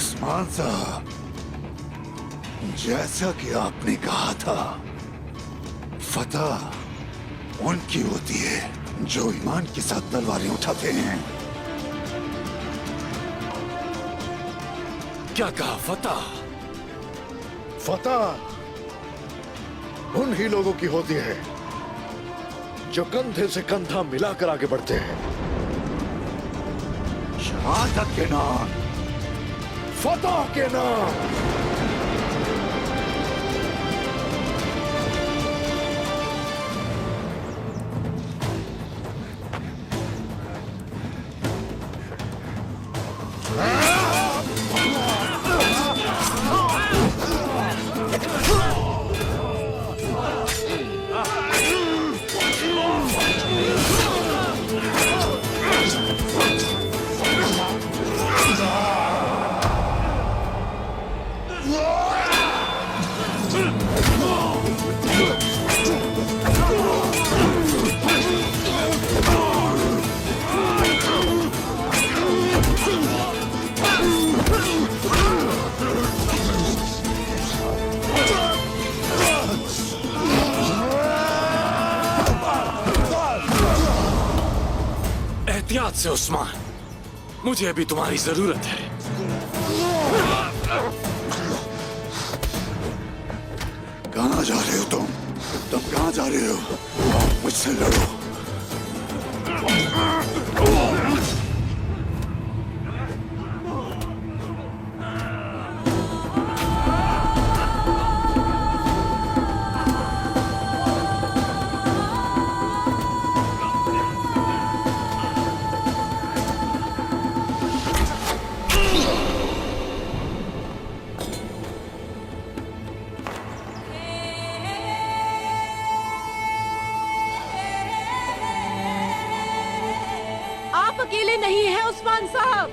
उस्मान साहब, जैसा कि आपने कहा था, फतह उनकी होती है जो ईमान के साथ तलवारें उठाते हैं। क्या कहा? फतह? फतह उन ही लोगों की होती है जो कंधे से कंधा मिलाकर आगे बढ़ते हैं। शहादत के नाम, फतह के नाम। एहतियात से उस्मान, मुझे अभी तुम्हारी जरूरत है। कहां जा रहे हो तुम? कहां जा रहे हो? मुझसे लड़ो। आप अकेले नहीं हैं उस्मान साहब।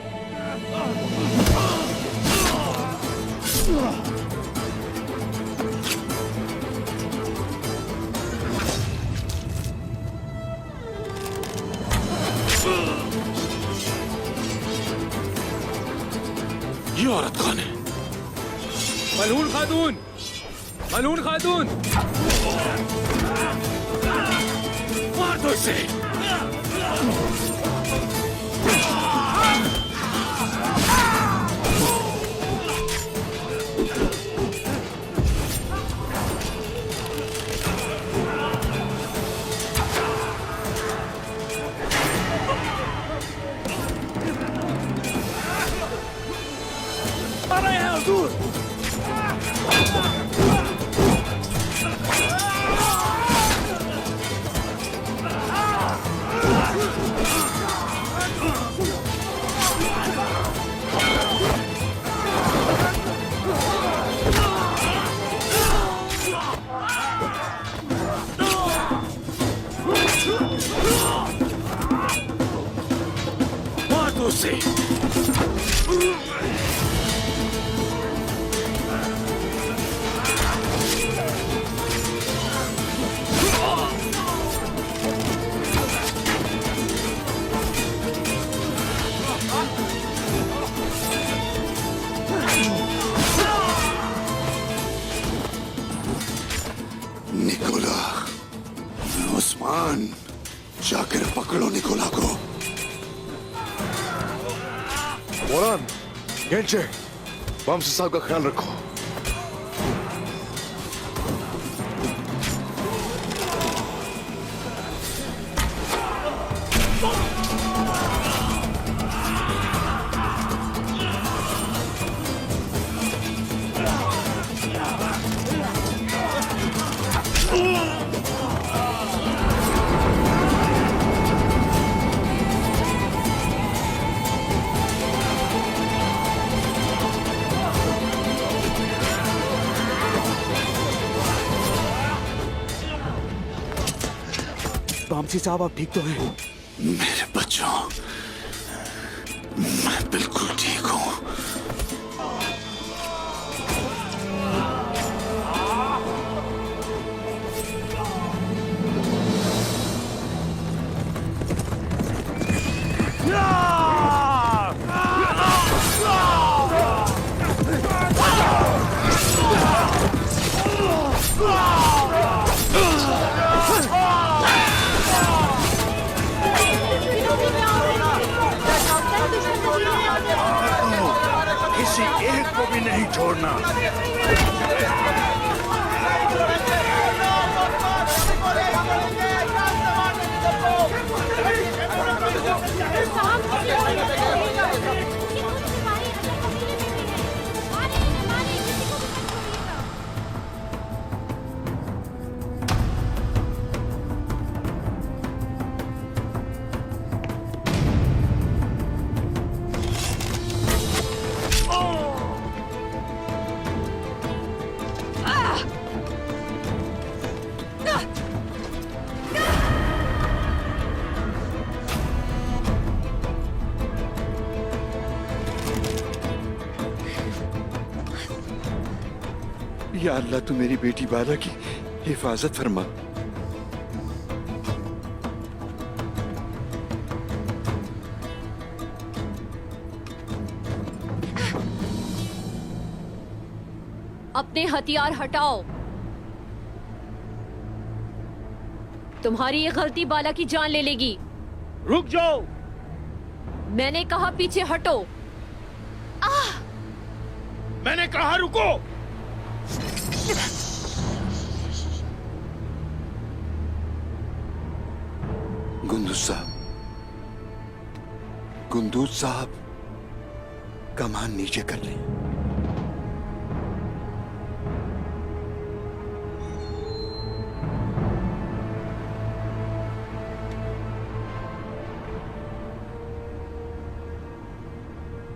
ये औरत कौन है? मलून खातून, मलून खातून। मार दो इसे। मार दो उसे। निकोला, उस्मान, जाकर पकड़ो निकोला को। मोरान, गेंचे, वामसी साहब का ख्याल रखो। वामसी साहब, आप ठीक तो हैं? मेरे बच्चों, मैं बिल्कुल ठीक हूँ। किसी एक को भी नहीं छोड़ना। या अल्लाह तू मेरी बेटी बाला की हिफाजत फरमा। अपने हथियार हटाओ। तुम्हारी ये गलती बाला की जान ले लेगी। रुक जाओ। मैंने कहा पीछे हटो। मैंने कहा रुको। गुंदूज साहब कमान नीचे कर लें।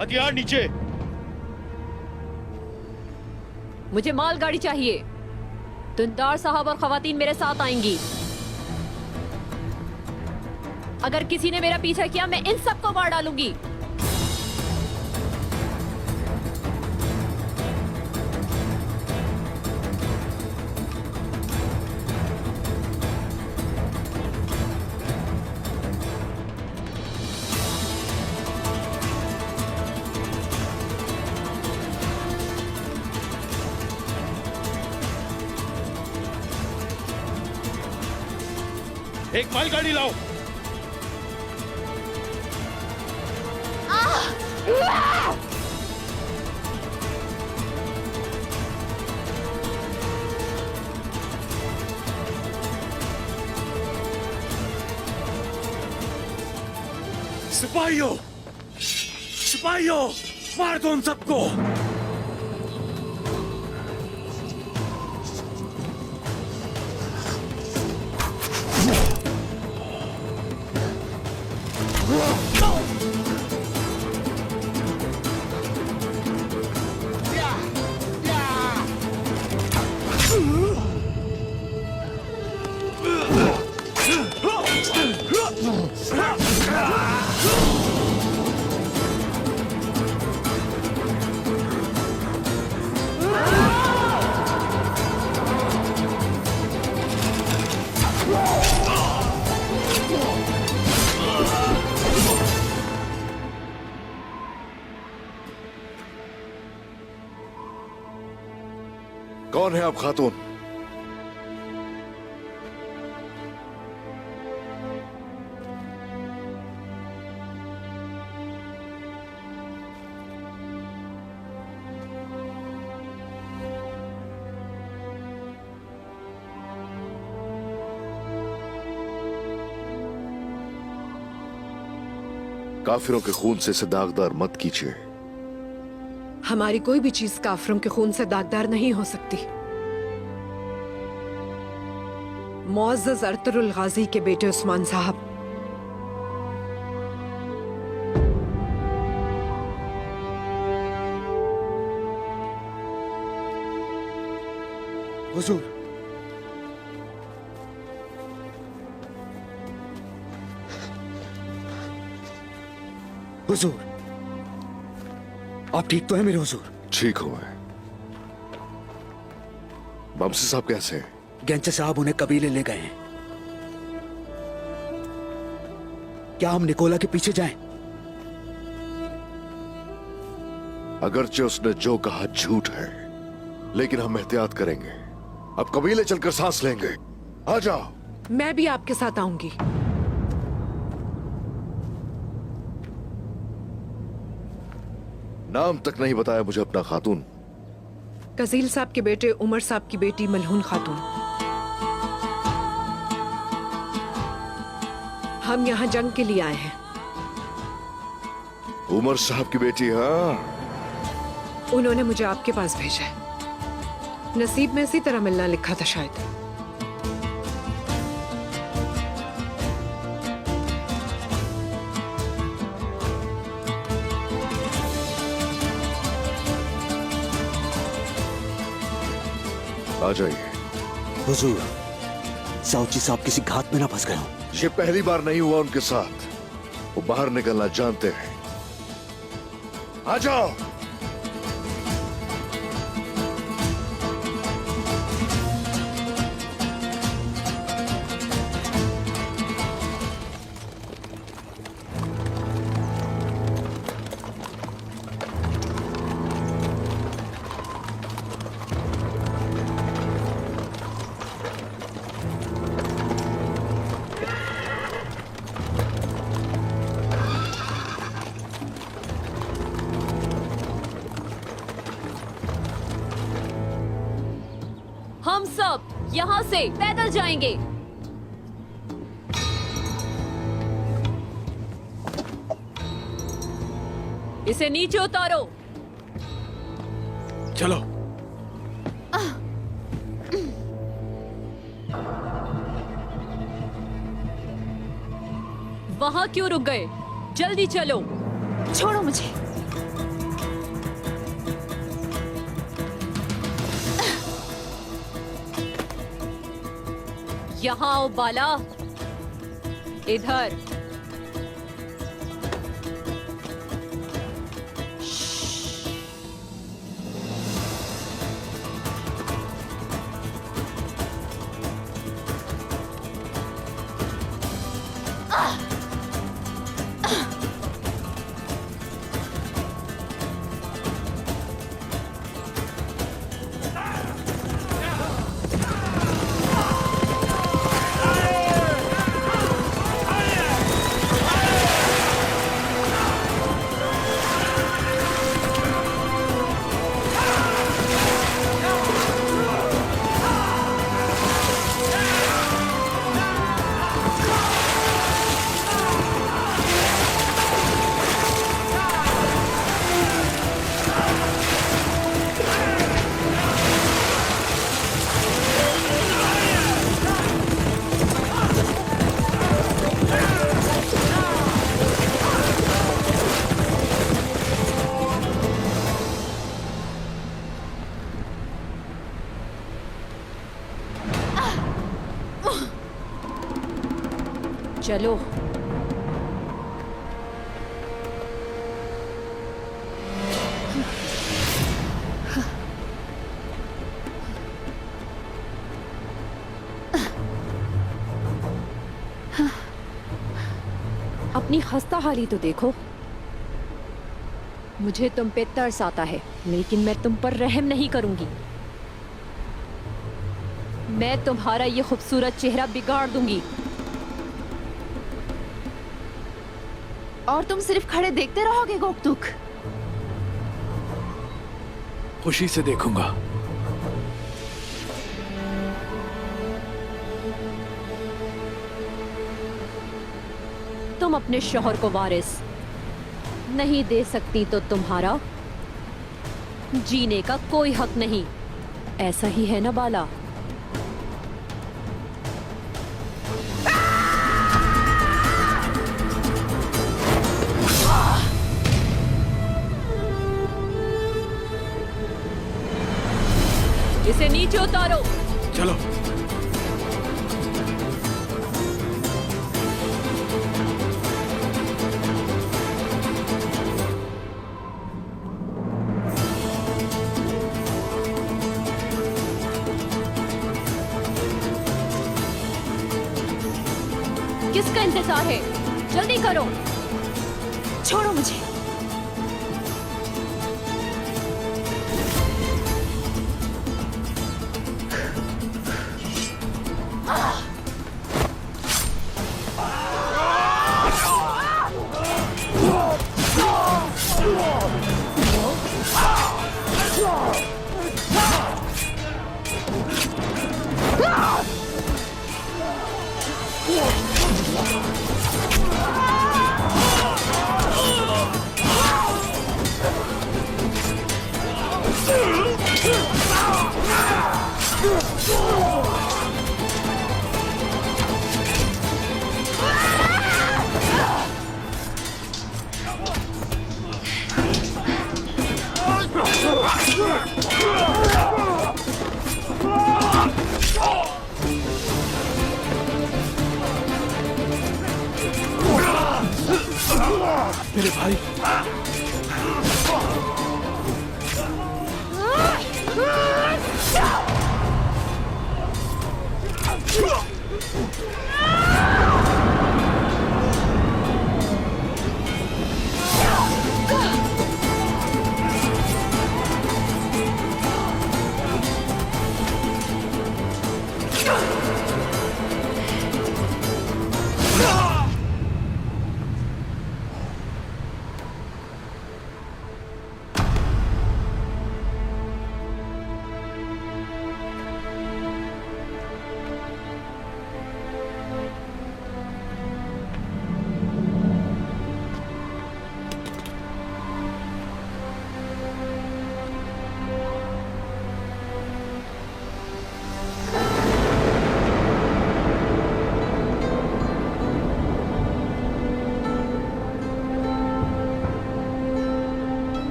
हथियार नीचे। मुझे मालगाड़ी चाहिए। तुंदार साहब और खवातीन मेरे साथ आएंगी। अगर किसी ने मेरा पीछा किया मैं इन सबको मार डालूंगी। एक मालगाड़ी लाओ। सिपाहियों, सिपाहियों, मार दो उन सबको। कौन है आप खातून? काफिरों के खून से इसे दागदार मत कीजिए। हमारी कोई भी चीज काफिरों के खून से दागदार नहीं हो सकती। मुअज़्ज़ज़ अरतुरुल गाजी के बेटे उस्मान साहब, हुजूर, हुजूर, आप ठीक तो हैं मेरे हुजूर? ठीक हूं मैं। बमसी साहब कैसे हैं? गैंचे साहब उन्हें कबीले ले गए हैं। क्या हम निकोला के पीछे जाएं? अगरचे उसने जो कहा झूठ है, लेकिन हम एहतियात करेंगे। अब कबीले चलकर सांस लेंगे। आ जाओ। मैं भी आपके साथ आऊंगी। नाम तक नहीं बताया मुझे अपना खातून। कजील साहब के बेटे उमर साहब की बेटी मलहून खातून। हम यहाँ जंग के लिए आए हैं। उमर साहब की बेटी? हाँ, उन्होंने मुझे आपके पास भेजा है। नसीब में इसी तरह मिलना लिखा था शायद। आ जाइए। हुजूर, साउची साहब किसी घात में ना फंस गए हो। ये पहली बार नहीं हुआ उनके साथ। वो बाहर निकलना जानते हैं। आ जाओ। हम सब यहाँ से पैदल जाएंगे। इसे नीचे उतारो। चलो। वहाँ क्यों रुक गए? जल्दी चलो। छोड़ो मुझे। यहाँ आओ बाला। इधर। चलो। अपनी खस्ता हाली तो देखो। मुझे तुम पे तरस आता है, लेकिन मैं तुम पर रहम नहीं करूंगी। मैं तुम्हारा ये खूबसूरत चेहरा बिगाड़ दूंगी। और तुम सिर्फ खड़े देखते रहोगे गोकतुक? खुशी से देखूंगा। तुम अपने शौहर को वारिस नहीं दे सकती तो तुम्हारा जीने का कोई हक नहीं। ऐसा ही है ना बाला? इसे नीचे उतारो। चलो। किसका इंतजार है? जल्दी करो। छोड़ो मुझे। मेरे भाई,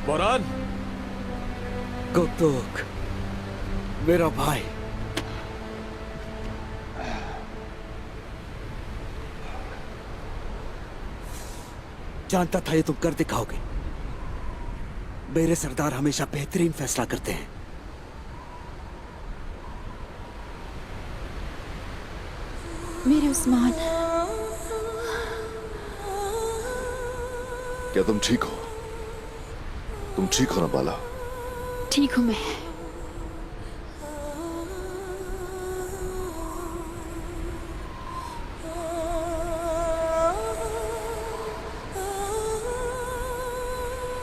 बोरान, गोतोक, मेरा भाई। जानता था ये तुम कर दिखाओगे। मेरे सरदार हमेशा बेहतरीन फैसला करते हैं। मेरे उस्मान, क्या तुम ठीक हो? तुम ठीक हो ना बाला? ठीक हूँ मैं।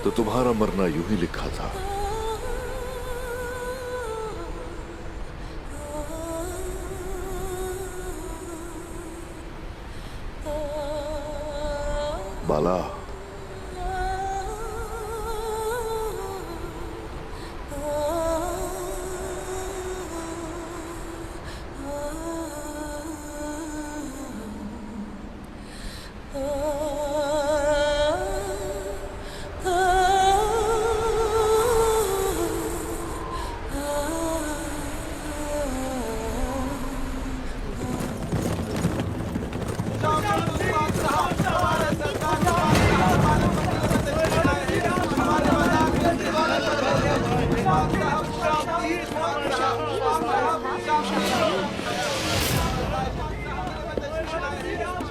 तो तुम्हारा मरना यूं ही लिखा था। बाला,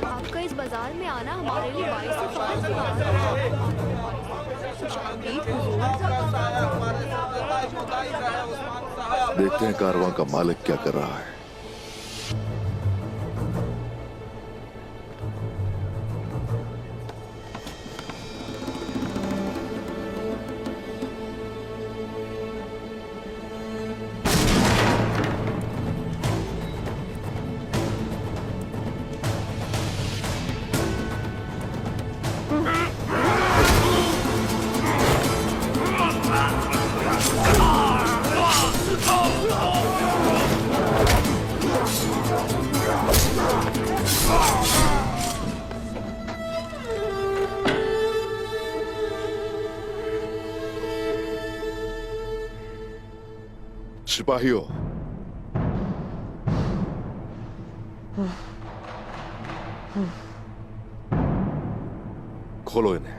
आपका इस बाजार में आना हमारे लिए बाइस से फाइज की बात है। देखते हैं कारवां का मालिक क्या कर रहा है। सिपाहियों, खोलो इन्हें।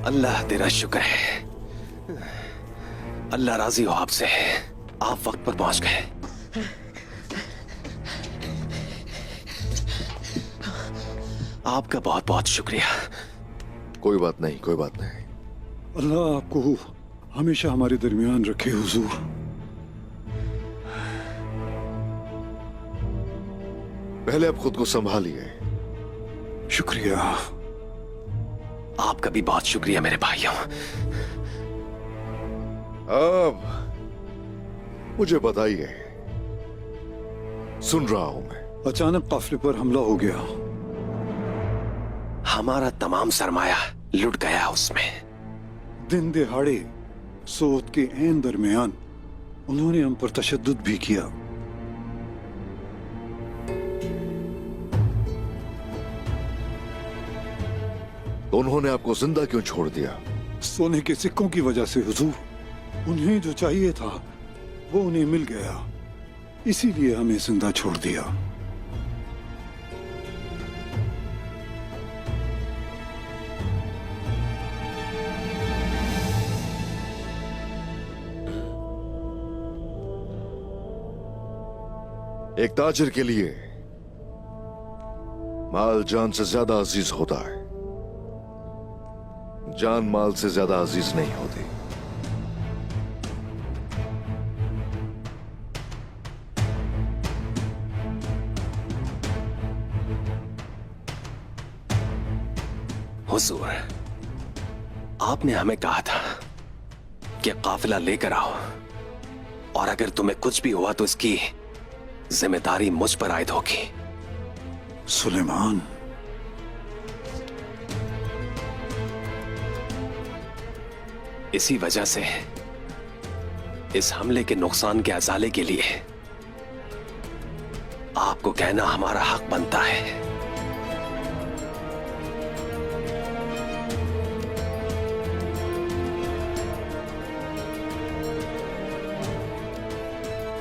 अल्लाह तेरा शुक्र है। अल्लाह राजी हो आपसे। आप वक्त पर पहुंच गए। आपका बहुत बहुत शुक्रिया। कोई बात नहीं, कोई बात नहीं। अल्लाह आपको हमेशा हमारे दरमियान रखे हुजूर। पहले आप खुद को संभालिए। शुक्रिया। आपका भी बहुत शुक्रिया मेरे भाइयों। अब मुझे बताइए, सुन रहा हूं मैं। अचानक काफिले पर हमला हो गया। हमारा तमाम सरमाया लुट गया उसमें। दिन दिहाड़े सोत के ऐन दरमियान उन्होंने हम पर तशद्दुद भी किया। तो उन्होंने आपको जिंदा क्यों छोड़ दिया? सोने के सिक्कों की वजह से हुजूर। उन्हें जो चाहिए था वो उन्हें मिल गया, इसीलिए हमें जिंदा छोड़ दिया। एक ताजिर के लिए माल जान से ज्यादा अजीज होता है, जान माल से ज्यादा अजीज नहीं होती। हुजूर, आपने हमें कहा था कि काफिला लेकर आओ, और अगर तुम्हें कुछ भी हुआ तो इसकी जिम्मेदारी मुझ पर आयद होगी। सुलेमान, इसी वजह से इस हमले के नुकसान के अजाले के लिए आपको कहना हमारा हक बनता है।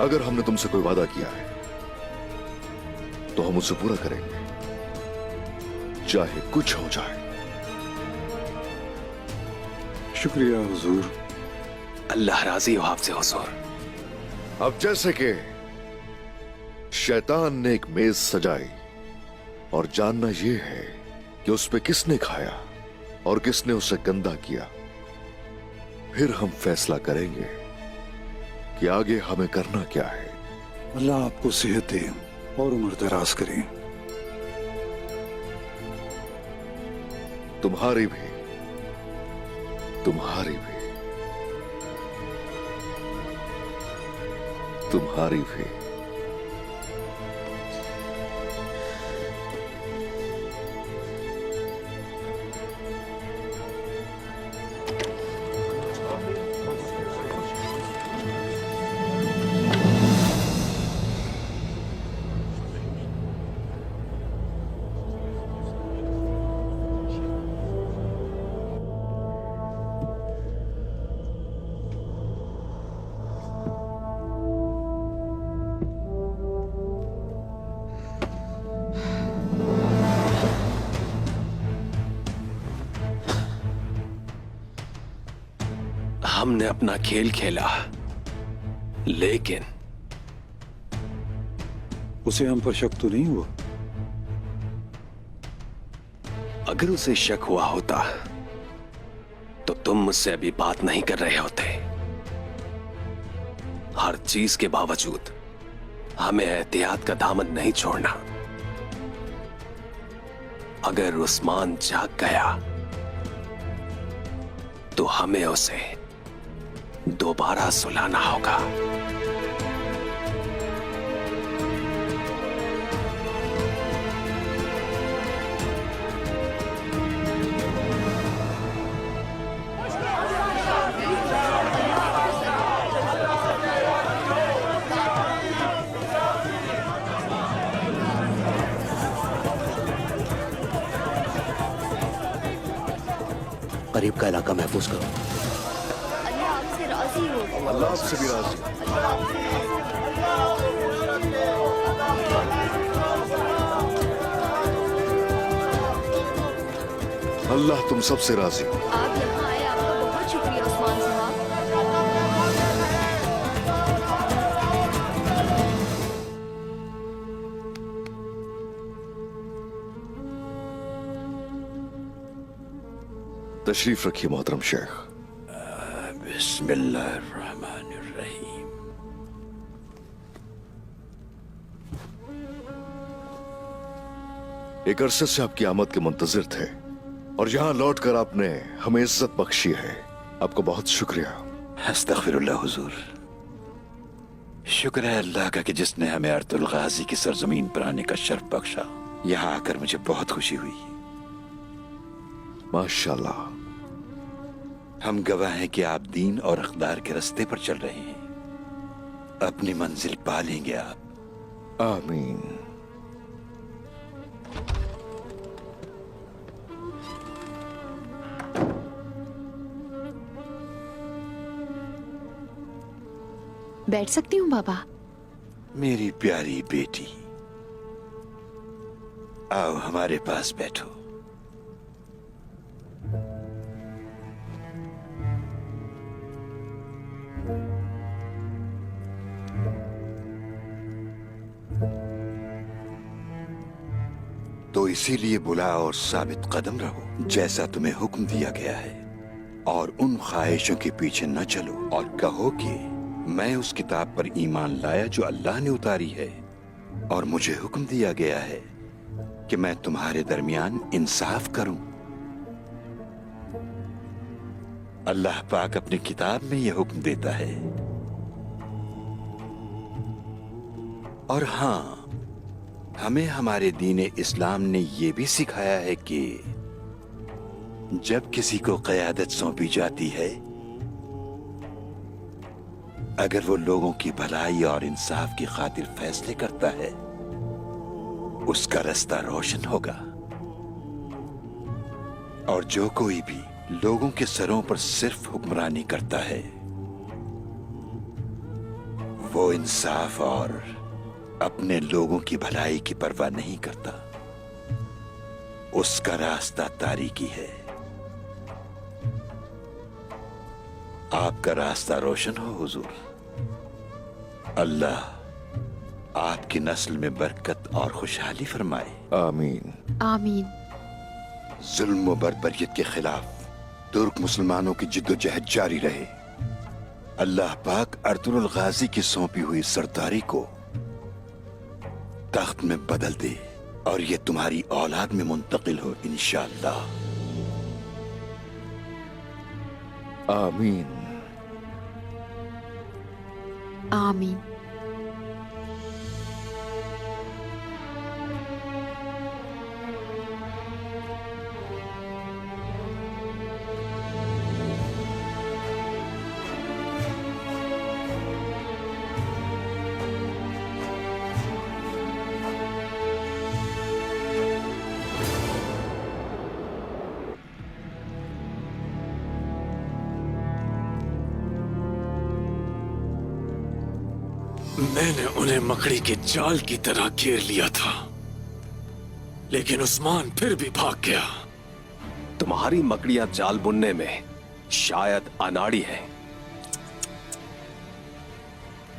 अगर हमने तुमसे कोई वादा किया है तो हम उसे पूरा करेंगे, चाहे कुछ हो जाए। शुक्रिया हुजूर। अल्लाह राजी हो आपसे हुजूर। अब जैसे कि शैतान ने एक मेज सजाई और जानना यह है कि उस पे किसने खाया और किसने उसे गंदा किया, फिर हम फैसला करेंगे कि आगे हमें करना क्या है। अल्लाह आपको सेहत दे और उम्र दराज करे। तुम्हारी भी, तुम्हारी भी, तुम्हारी भी। हमने अपना खेल खेला, लेकिन उसे हम पर शक तो नहीं हुआ? अगर उसे शक हुआ होता तो तुम मुझसे अभी बात नहीं कर रहे होते। हर चीज के बावजूद हमें एहतियात का दामन नहीं छोड़ना। अगर उस्मान जाग गया तो हमें उसे दोबारा सुलाना होगा। करीब का इलाका महफूज करो। अल्लाह आपसे राजी हो। अल्लाह आपसे भी राजी। अल्लाह तुम सबसे राजी हो। आप यहाँ आए, आपका बहुत शुक्रिया उस्मान साहब। तशरीफ रखिए मोहतरम शेख। बिस्मिल्लाहिर्रहमानिर्रहीम। एक अरसे से आपकी आमद के मुंतजिर थे और यहां लौटकर आपने हमें इज्जत बख्शी है। आपको बहुत शुक्रिया। अस्तगफिरुल्लाह हुजूर। शुक्र है अल्लाह का कि जिसने हमें अर्तुल गाजी की सरजमीन पर आने का शर्फ बख्शा। यहाँ आकर मुझे बहुत खुशी हुई। माशाल्लाह। हम गवाह हैं कि आप दीन और अक़दार के रास्ते पर चल रहे हैं। अपनी मंजिल पा लेंगे आप। आमीन। बैठ सकती हूँ बाबा? मेरी प्यारी बेटी, आओ हमारे पास बैठो। तो इसीलिए बुला और साबित कदम रहो जैसा तुम्हें हुक्म दिया गया है, और उन ख्वाहिशों के पीछे न चलो और कहो कि मैं उस किताब पर ईमान लाया जो अल्लाह ने उतारी है, और मुझे हुक्म दिया गया है कि मैं तुम्हारे दरमियान इंसाफ करूं। अल्लाह पाक अपनी किताब में यह हुक्म देता है। और हाँ, हमें हमारे दीन इस्लाम ने यह भी सिखाया है कि जब किसी को क़यादत सौंपी जाती है, अगर वो लोगों की भलाई और इंसाफ की खातिर फैसले करता है, उसका रास्ता रोशन होगा। और जो कोई भी लोगों के सरों पर सिर्फ हुक्मरानी करता है, वो इंसाफ और अपने लोगों की भलाई की परवाह नहीं करता। उसका रास्ता तारीकी है। आपका रास्ता रोशन हो हुजूर। अल्लाह आपकी नस्ल में बरकत और खुशहाली फरमाए। आमीन। आमीन। जुल्म व बर्बरियत के खिलाफ तुर्क मुसलमानों की जिद्दोजहद जारी रहे। अल्लाह पाक अर्तुगरुल गाजी की सौंपी हुई सरदारी को तख्त में बदल दे और ये तुम्हारी औलाद में मुंतकिल हो इंशाअल्लाह। आमीन। आमीन। मैंने उन्हें मकड़ी के जाल की तरह घेर लिया था, लेकिन उस्मान फिर भी भाग गया। तुम्हारी मकड़ियां जाल बुनने में शायद अनाड़ी है।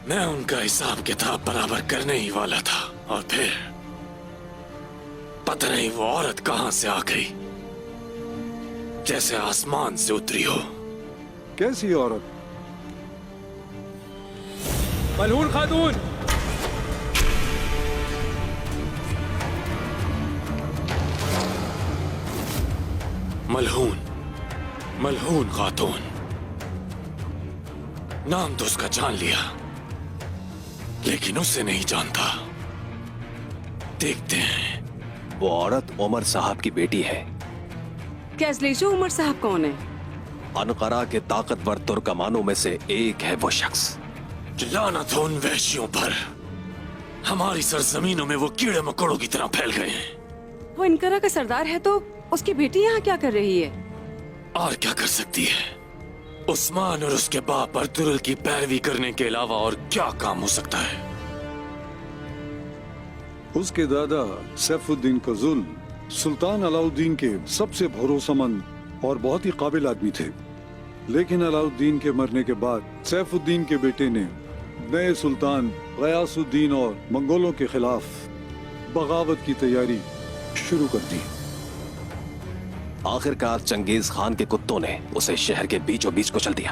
मैं उनका हिसाब किताब बराबर करने ही वाला था, और फिर पता नहीं वो औरत कहां से आ गई, जैसे आसमान से उतरी हो। कैसी औरत? मलहून खातून। मलहून, मलहून खातून। नाम तो उसका जान लिया, लेकिन उसे नहीं जानता। देखते हैं। वो औरत उमर साहब की बेटी है। कैसलीशो उमर साहब कौन है? अनकरा के ताकतवर तुर्कमानों में से एक है वो शख्स। लानत हो उन वहशियों पर। हमारी सरजमीनों में वो कीड़े मकोड़ों की तरह फैल गए हैं। वो इनकरा का सरदार है, तो उसकी बेटी यहाँ क्या कर रही है? और क्या कर सकती है? उस्मान और उसके बाप अर्तुगरुल की पैरवी करने के अलावा और क्या काम हो सकता है? उसके दादा सैफुद्दीन का जुल्म सुल्तान अलाउद्दीन के सबसे भरोसेमंद और बहुत ही काबिल आदमी थे, लेकिन अलाउद्दीन के मरने के बाद सैफुद्दीन के बेटे ने नए सुल्तान गयासुद्दीन और मंगोलों के खिलाफ बगावत की तैयारी शुरू कर दी। आखिरकार चंगेज खान के कुत्तों ने उसे शहर के बीचों बीच कुचल दिया।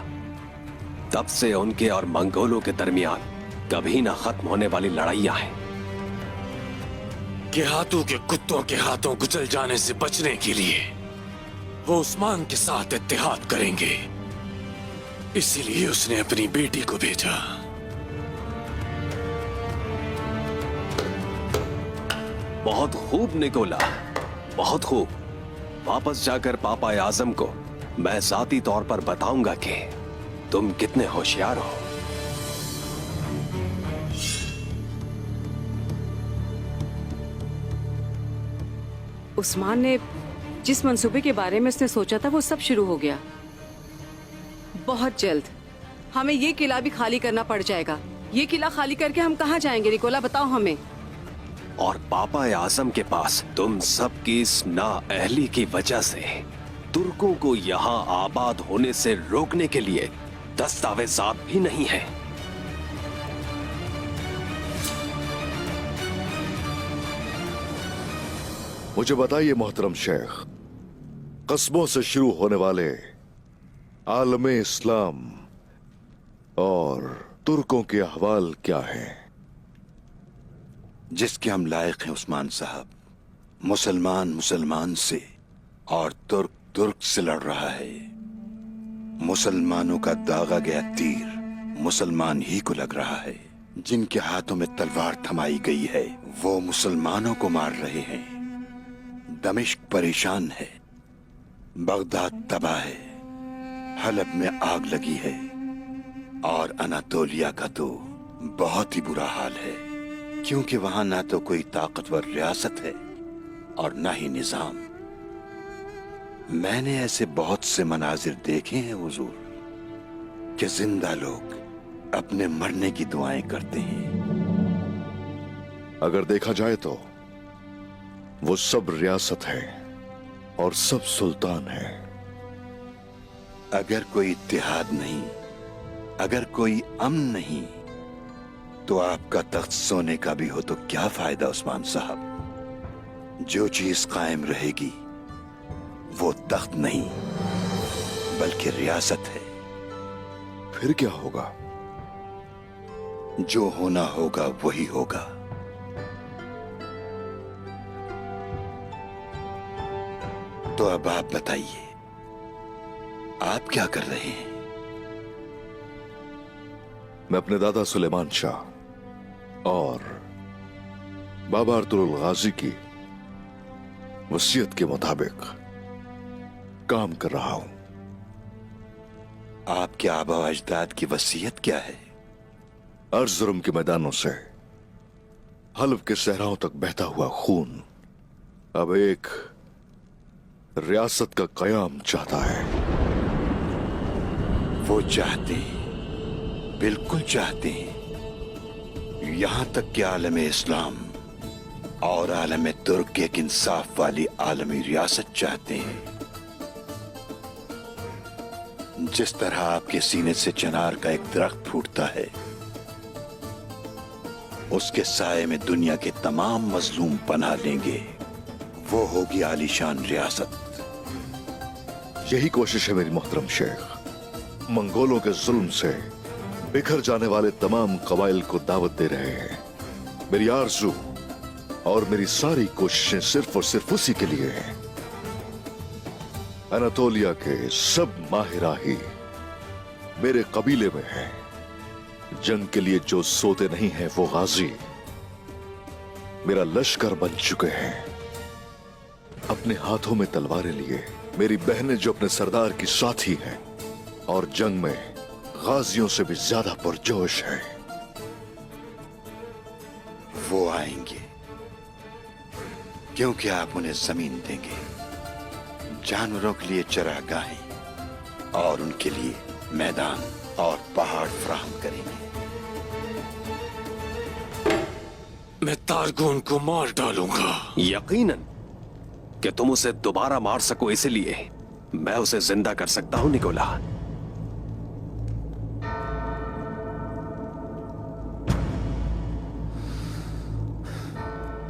तब से उनके और मंगोलों के दरमियान कभी ना खत्म होने वाली लड़ाइयां हैं। देहातों के कुत्तों के हाथों कुचल जाने से बचने के लिए वो उस्मान के साथ इत्तेहाद करेंगे, इसीलिए उसने अपनी बेटी को भेजा। बहुत खूब निकोला, बहुत खूब। वापस जाकर पापा आजम को मैं जाती तौर पर बताऊंगा कि तुम कितने होशियार हो। उस्मान ने जिस मंसूबे के बारे में उसने सोचा था वो सब शुरू हो गया। बहुत जल्द हमें ये किला भी खाली करना पड़ जाएगा। ये किला खाली करके हम कहाँ जाएंगे निकोला, बताओ हमें। और पापा आजम के पास तुम सबकी इस नाअहली की वजह से तुर्कों को यहाँ आबाद होने से रोकने के लिए दस्तावेजात भी नहीं है। मुझे बताइए मोहतरम शेख, कस्बों से शुरू होने वाले आलमे इस्लाम और तुर्कों के अहवाल क्या हैं? जिसके हम लायक हैं उस्मान साहब। मुसलमान मुसलमान से और तुर्क तुर्क से लड़ रहा है। मुसलमानों का दागा गया तीर मुसलमान ही को लग रहा है। जिनके हाथों में तलवार थमाई गई है वो मुसलमानों को मार रहे हैं। दमिश्क परेशान है, बगदाद तबाह है, हलब में आग लगी है और अनातोलिया का तो बहुत ही बुरा हाल है, क्योंकि वहां ना तो कोई ताकतवर रियासत है और ना ही निजाम। मैंने ऐसे बहुत से मनाजिर देखे हैं हुजूर कि जिंदा लोग अपने मरने की दुआएं करते हैं। अगर देखा जाए तो वो सब रियासत है और सब सुल्तान है। अगर कोई इत्तेहाद नहीं, अगर कोई अमन नहीं, तो आपका तख्त सोने का भी हो तो क्या फायदा उस्मान साहब। जो चीज कायम रहेगी वो तख्त नहीं बल्कि रियासत है। फिर क्या होगा? जो होना होगा वही होगा। तो अब आप बताइए, आप क्या कर रहे हैं? मैं अपने दादा सुलेमान शाह और बाबा अर्तुगरुल गाजी की वसीयत के मुताबिक काम कर रहा हूं। आपके आबा अजदाद की वसीयत क्या है? अर्जुरुम के मैदानों से हल्ब के सहराओं तक बहता हुआ खून अब एक रियासत का कयाम चाहता है। वो चाहते हैं, बिल्कुल चाहते हैं, यहां तक कि आलम इस्लाम और आलम तुर्क एक इंसाफ वाली आलमी रियासत चाहते हैं। जिस तरह आपके सीने से चिनार का एक दरख्त फूटता है, उसके साए में दुनिया के तमाम मजलूम पनाह लेंगे, वो होगी आलीशान रियासत। यही कोशिश है मेरी मोहतरम शेख। मंगोलों के जुल्म से बिखर जाने वाले तमाम कबाइल को दावत दे रहे हैं। मेरी आरज़ू और मेरी सारी कोशिशें सिर्फ और सिर्फ उसी के लिए हैं। अनातोलिया के सब माहिराही मेरे कबीले में हैं। जंग के लिए जो सोते नहीं हैं वो गाजी मेरा लश्कर बन चुके हैं। अपने हाथों में तलवारें लिए मेरी बहनें जो अपने सरदार की साथी हैं और जंग में गाजियों से भी ज्यादा पुरजोश हैं। वो आएंगे क्योंकि आप उन्हें जमीन देंगे, जानवरों के लिए चरागाहें और उनके लिए मैदान और पहाड़ फराहम करेंगे। मैं तारगुन को मार डालूंगा। यकीनन कि तुम उसे दोबारा मार सको, इसलिए मैं उसे जिंदा कर सकता हूं निकोला।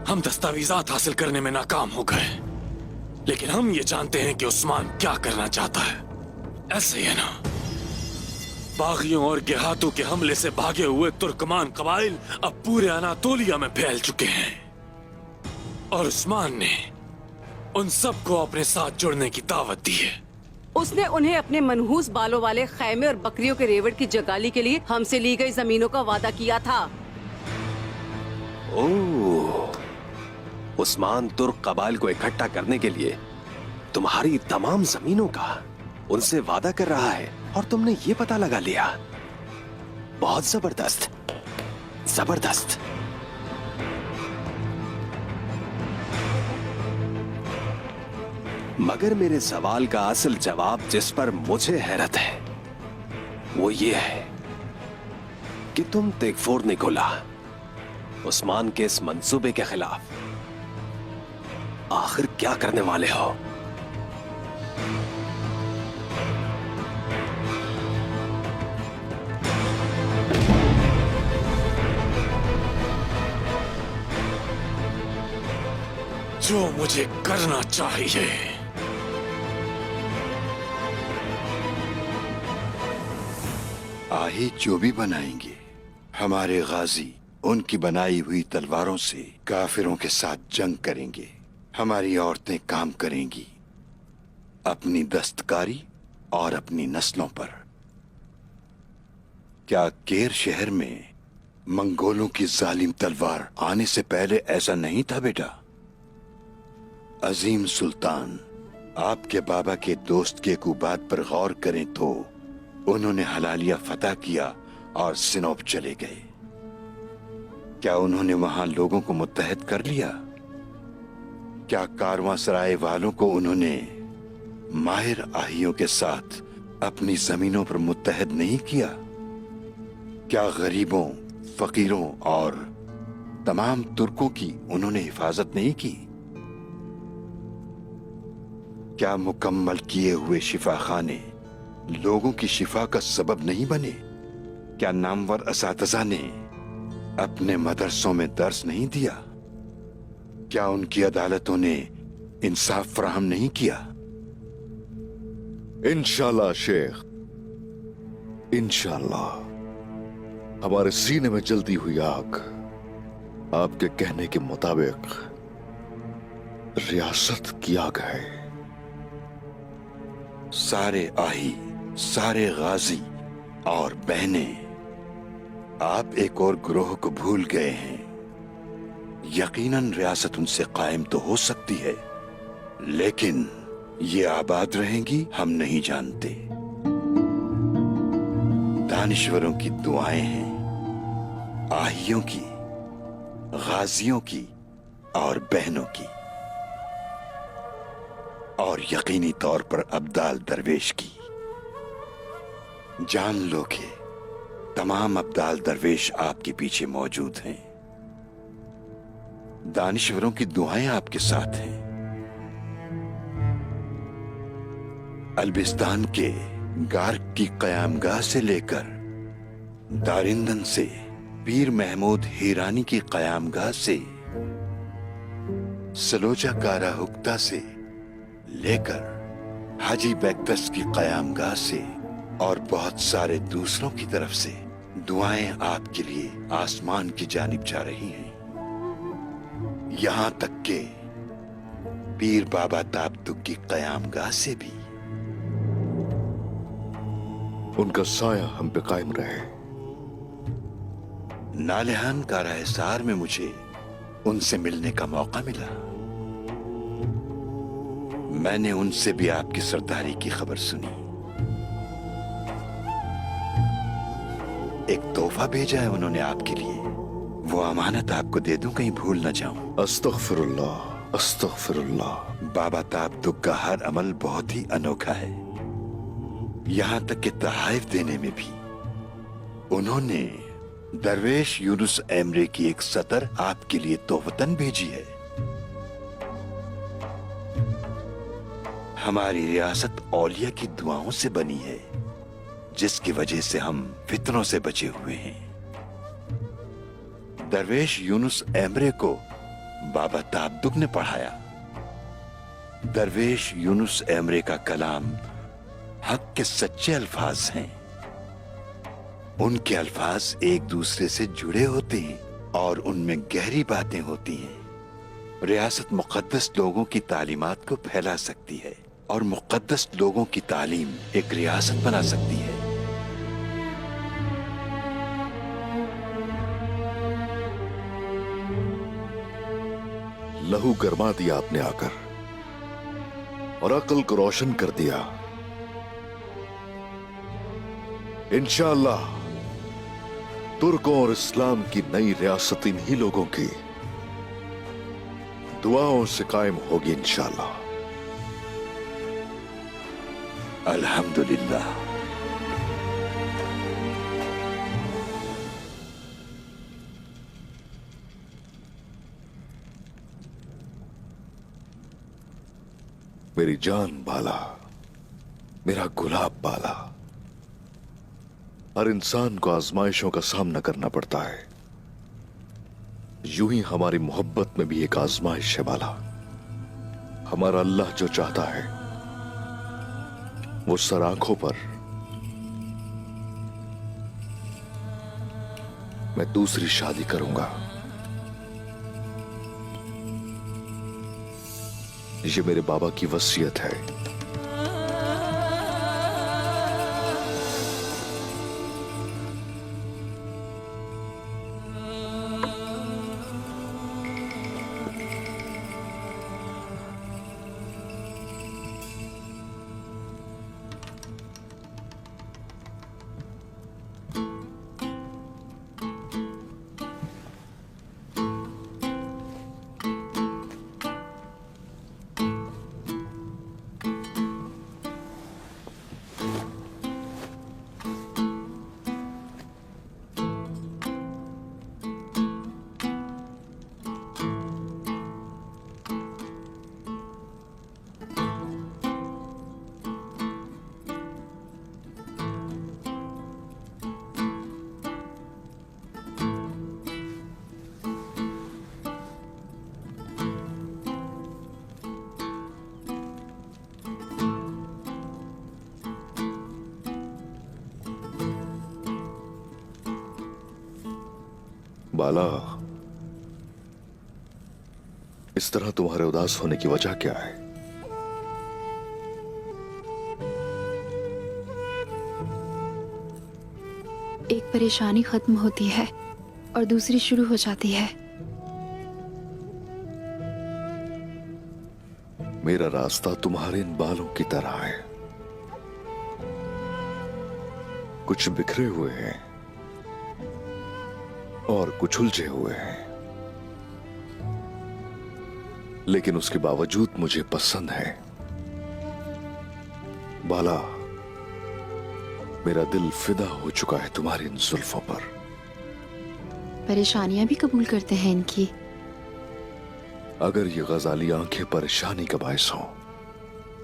हम दस्तावेजात हासिल करने में नाकाम हो गए। लेकिन हम ये जानते हैं कि उस्मान क्या करना चाहता है। ऐसे ही है ना? बागियों और गेहातों के हमले से भागे हुए तुर्कमान कबाइल अब पूरे अनातोलिया में फैल चुके हैं और उस्मान ने उन सबको अपने साथ जुड़ने की दावत दी है। उसने उन्हें अपने मनहूस बालों वाले खैमे और बकरियों के रेवड़ की जगाली के लिए हमसे ली गई जमीनों का वादा किया था। ओह, उस्मान तुर्क कबाइल को इकट्ठा करने के लिए तुम्हारी तमाम जमीनों का उनसे वादा कर रहा है और तुमने ये पता लगा लिया। बहुत जबरदस्त, जबरदस्त। मगर मेरे सवाल का असल जवाब जिस पर मुझे हैरत है वो ये है कि तुम तेगफोर निकोला उस्मान के इस मंसूबे के खिलाफ आखिर क्या करने वाले हो? जो मुझे करना चाहिए। आही जो भी बनाएंगे, हमारे गाजी उनकी बनाई हुई तलवारों से काफिरों के साथ जंग करेंगे। हमारी औरतें काम करेंगी अपनी दस्तकारी और अपनी नस्लों पर। क्या केर शहर में मंगोलों की जालिम तलवार आने से पहले ऐसा नहीं था बेटा? अजीम सुल्तान, आपके बाबा के दोस्त के एक बात पर गौर करें तो उन्होंने हलालिया फतह किया और सिनोब चले गए। क्या उन्होंने वहां लोगों को मुत्तहद कर लिया? क्या कारवां सराय वालों को उन्होंने माहिर आहियों के साथ अपनी जमीनों पर मुत्तहद नहीं किया? क्या गरीबों, फकीरों और तमाम तुर्कों की उन्होंने हिफाजत नहीं की? क्या मुकम्मल किए हुए शिफाखाने लोगों की शिफा का सबब नहीं बने? क्या नामवर असातिज़ा ने अपने मदरसों में दर्स नहीं दिया? क्या उनकी अदालतों ने इंसाफ फराहम नहीं किया? इंशाल्लाह शेख, इंशाल्लाह हमारे सीने में जलती हुई आग आपके कहने के मुताबिक रियासत की आग है। सारे आही, सारे गाजी और बहनें, आप एक और ग्रोह को भूल गए हैं। यकीनन रियासत उनसे कायम तो हो सकती है, लेकिन ये आबाद रहेंगी हम नहीं जानते। दानिश्वरों की दुआएं हैं, आहियों की, गाजियों की और बहनों की, और यकीनी तौर पर अब्दाल दरवेश की। जान लो कि तमाम अब्दाल दरवेश आपके पीछे मौजूद हैं। दानिश्वरों की दुआएं आपके साथ हैं। अल्बिस्तान के गार्क की कयामगाह से लेकर दारिंदन से पीर महमूद हीरानी की कयामगाह से सलोजा कारा हुक्ता से लेकर हाजी बैक्तस की कयामगाह से और बहुत सारे दूसरों की तरफ से दुआएं आपके लिए आसमान की जानिब जा रही हैं। यहां तक के पीर बाबा ताबतुक की कयामगाह से भी। उनका साया हम पे कायम रहे। नालिहान काराहिसार में मुझे उनसे मिलने का मौका मिला। मैंने उनसे भी आपकी सरदारी की खबर सुनी। एक तोहफा भेजा है उन्होंने आपके लिए, वो अमानत आपको दे दूं, कहीं भूल न जाऊं। अस्तगफिरुल्लाह, अस्तगफिरुल्लाह। बाबा ताबतुक का हर अमल बहुत ही अनोखा है। यहां तक कि तहाइफ देने में भी उन्होंने दरवेश यूनुस एमरे की एक सतर आपके लिए तोहफतन भेजी है। हमारी रियासत औलिया की दुआओं से बनी है, जिसकी वजह से हम फितनों से बचे हुए हैं। दरवेश यूनुस एमरे को बाबा ताबतुक ने पढ़ाया। दरवेश यूनुस एमरे का कलाम हक के सच्चे अल्फाज हैं। उनके अल्फाज एक दूसरे से जुड़े होते हैं और उनमें गहरी बातें होती हैं। रियासत मुकद्दस लोगों की तालीमात को फैला सकती है और मुकद्दस लोगों की तालीम एक रियासत बना सकती है। लहू गरमा दिया आपने आकर और अक्ल को रोशन कर दिया। इंशाअल्लाह तुर्कों और इस्लाम की नई रियासत इन्हीं लोगों की दुआओं से कायम होगी इंशाअल्लाह। अल्हम्दुलिल्लाह। मेरी जान बाला, मेरा गुलाब बाला, हर इंसान को आजमाइशों का सामना करना पड़ता है। यूं ही हमारी मोहब्बत में भी एक आजमाइश है बाला। हमारा अल्लाह जो चाहता है वो सर आंखों पर मैं दूसरी शादी करूंगा। ये मेरे बाबा की वसीयत है। बाला, इस तरह तुम्हारे उदास होने की वजह क्या है? एक परेशानी खत्म होती है और दूसरी शुरू हो जाती है। मेरा रास्ता तुम्हारे इन बालों की तरह है, कुछ बिखरे हुए हैं और कुछ उलझे हुए हैं, लेकिन उसके बावजूद मुझे पसंद है। बाला, मेरा दिल फिदा हो चुका है तुम्हारी इन जुल्फों पर। परेशानियां भी कबूल करते हैं इनकी। अगर ये गजाली आंखें परेशानी का बायस हो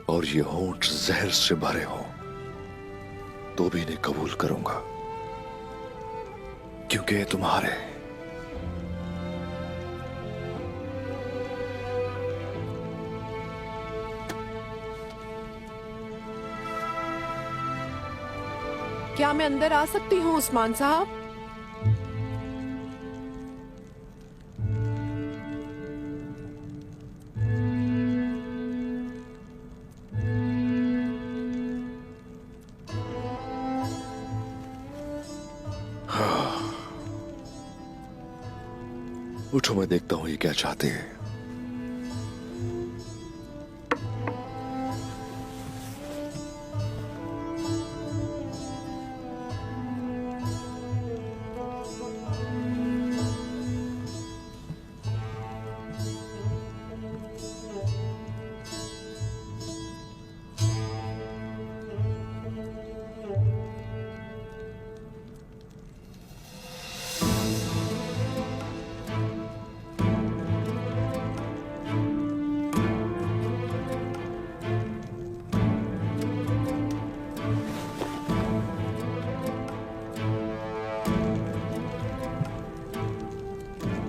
और ये होंठ जहर से भरे हो तो भी इन्हें कबूल करूंगा, क्योंकि ये तुम्हारे। क्या मैं अंदर आ सकती हूँ उस्मान साहब? उठो, मैं देखता हूं ये क्या चाहते हैं।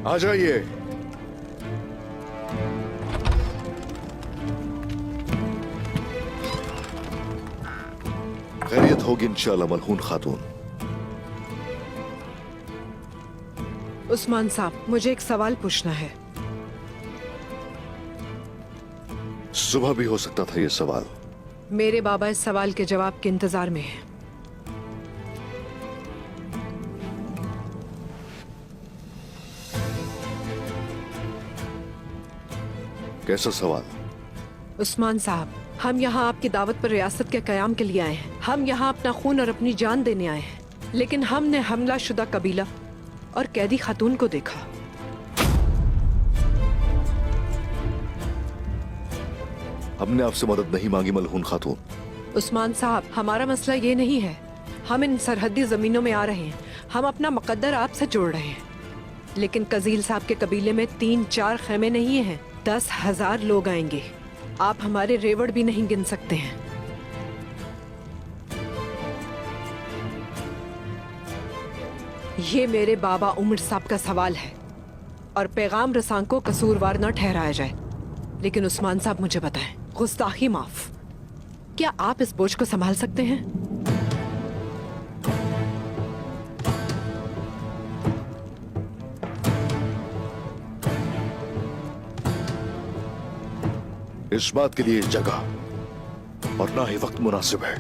आ जाइए। होगी इंशाल्लाह मलहून खातून। उस्मान साहब, मुझे एक सवाल पूछना है। सुबह भी हो सकता था ये सवाल। मेरे बाबा इस सवाल के जवाब के इंतजार में हैं। कैसा सवाल? उस्मान साहब, हम यहाँ आपकी दावत पर रियासत के कयाम के लिए आए हैं। हम यहाँ अपना खून और अपनी जान देने आए हैं, लेकिन हमने हमला शुदा कबीला और कैदी खातून को देखा। हमने आपसे मदद नहीं मांगी मलहून खातून। उस्मान साहब, हमारा मसला ये नहीं है। हम इन सरहदी जमीनों में आ रहे हैं, हम अपना मुकद्दर आपसे जोड़ रहे हैं। लेकिन कजील साहब के कबीले में 3-4 खेमे नहीं हैं, 10,000 लोग आएंगे। आप हमारे रेवड़ भी नहीं गिन सकते हैं। ये मेरे बाबा उमर साहब का सवाल है और पैगाम रसां को कसूरवार न ठहराया जाए। लेकिन उस्मान साहब, मुझे बताएं, गुस्ताखी माफ, क्या आप इस बोझ को संभाल सकते हैं? इस बात के लिए जगह और ना ही वक्त मुनासिब है।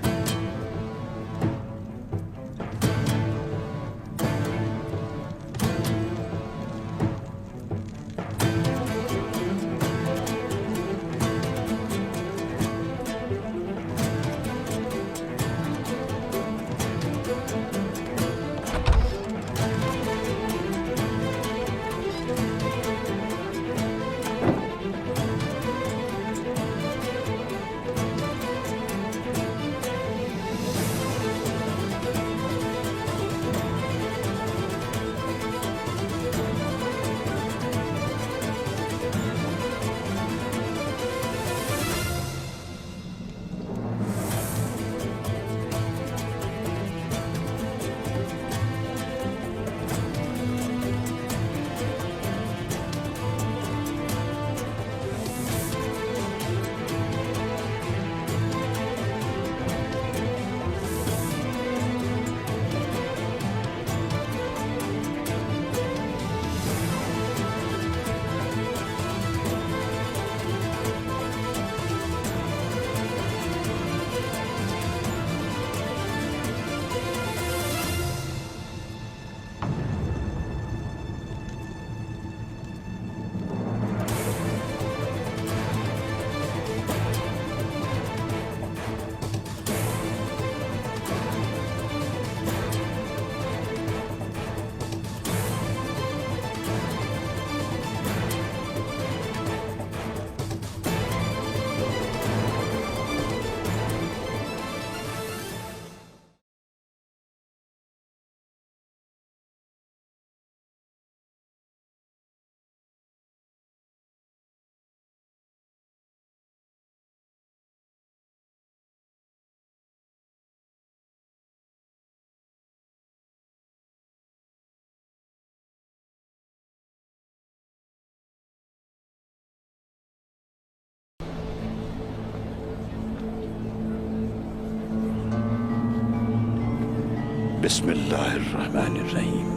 बिस्मिल्लाहिर्रहमानिर्रहीम।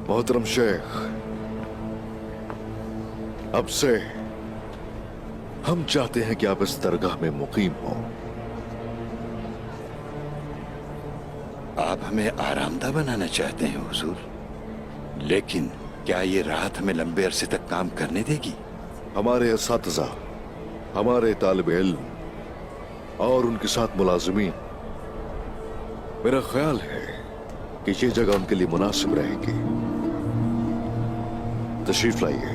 मोहतरम शेख, अब से हम चाहते हैं कि आप इस दरगाह में मुकीम हो। आप हमें आरामदा बनाना चाहते हैं हुजूर, लेकिन क्या ये राहत हमें लंबे अरसे तक काम करने देगी? हमारे असातिज़ा, हमारे तालिब इल्म और उनके साथ मुलाजिमीन, मेरा ख्याल है कि ये जगह उनके लिए मुनासिब रहेगी। तशरीफ लाइए।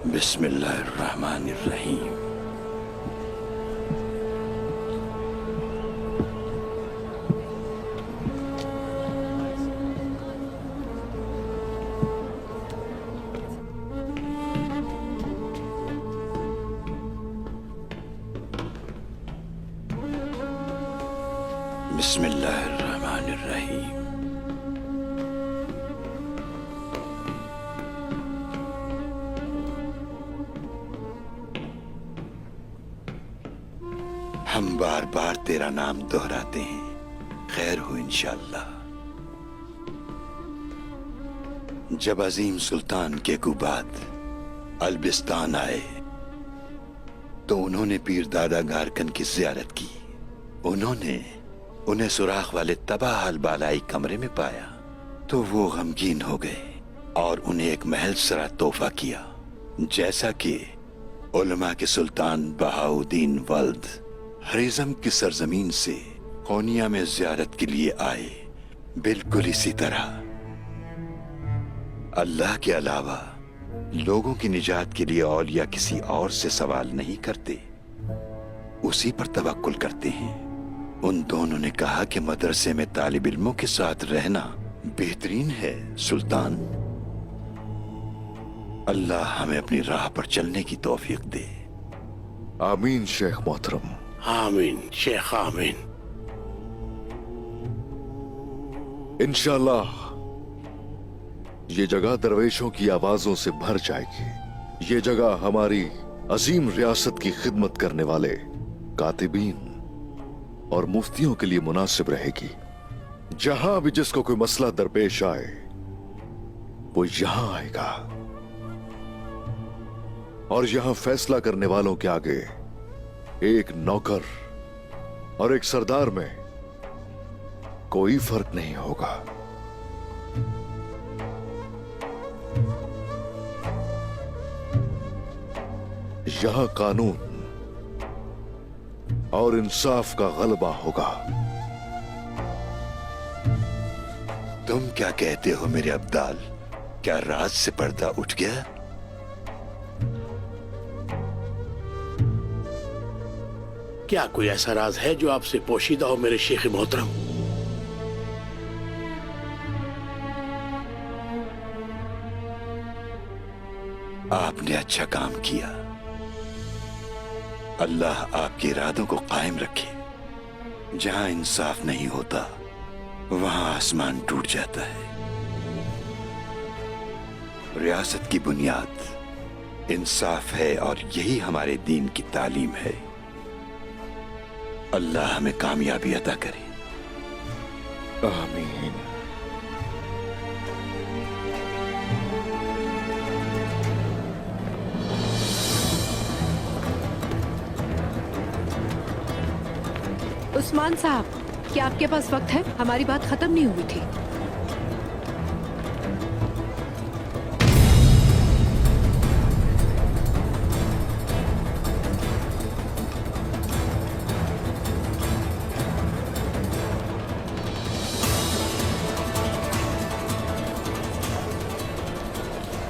बिस्मिल्लाहिर्रहमानिर्रहीम। बिस्मिल्लाहिर्रहमानिर्रहीम। हम बार बार तेरा नाम दोहराते हैं, खैर हो इंशाअल्लाह। जब अजीम सुल्तान के कुबाद अल्बिस्तान आए तो उन्होंने पीर दादा गारकन की जियारत की। उन्होंने उन्हें सुराख वाले तबाह बालाई कमरे में पाया तो वो गमगीन हो गए और उन्हें एक महल सरा तोहफा किया, जैसा कि उलमा के सुल्तान बहाउद्दीन वल्द हरिजम की सरजमीन से कोनिया में जियारत के लिए आए, बिल्कुल इसी तरह अल्लाह के अलावा लोगों की निजात के लिए औलिया किसी और से सवाल नहीं करते, उसी पर तवक्कुल करते हैं। उन दोनों ने कहा कि मदरसे में तालिब इल्मों के साथ रहना बेहतरीन है सुल्तान। अल्लाह हमें अपनी राह पर चलने की तौफीक दे। आमीन शेख मोहतरम। आमीन शेख आमीन। इंशाल्लाह ये जगह दरवेशों की आवाजों से भर जाएगी। ये जगह हमारी अजीम रियासत की खिदमत करने वाले कातिबीन और मुफ्तियों के लिए मुनासिब रहेगी। जहां भी जिसको कोई मसला दरपेश आए वो यहां आएगा और यहां फैसला करने वालों के आगे एक नौकर और एक सरदार में कोई फर्क नहीं होगा। यहां कानून और इंसाफ का गलबा होगा। तुम क्या कहते हो मेरे अब्दाल? क्या राज से पर्दा उठ गया? क्या कोई ऐसा राज है जो आपसे पोशीदा हो मेरे शेख मोहतरम? आपने अच्छा काम किया। अल्लाह आपके इरादों को कायम रखे। जहां इंसाफ नहीं होता वहां आसमान टूट जाता है। रियासत की बुनियाद इंसाफ है और यही हमारे दीन की तालीम है। अल्लाह हमें कामयाबी अता करे। आमीन। उस्मान साहब, क्या आपके पास वक्त है? हमारी बात खत्म नहीं हुई थी।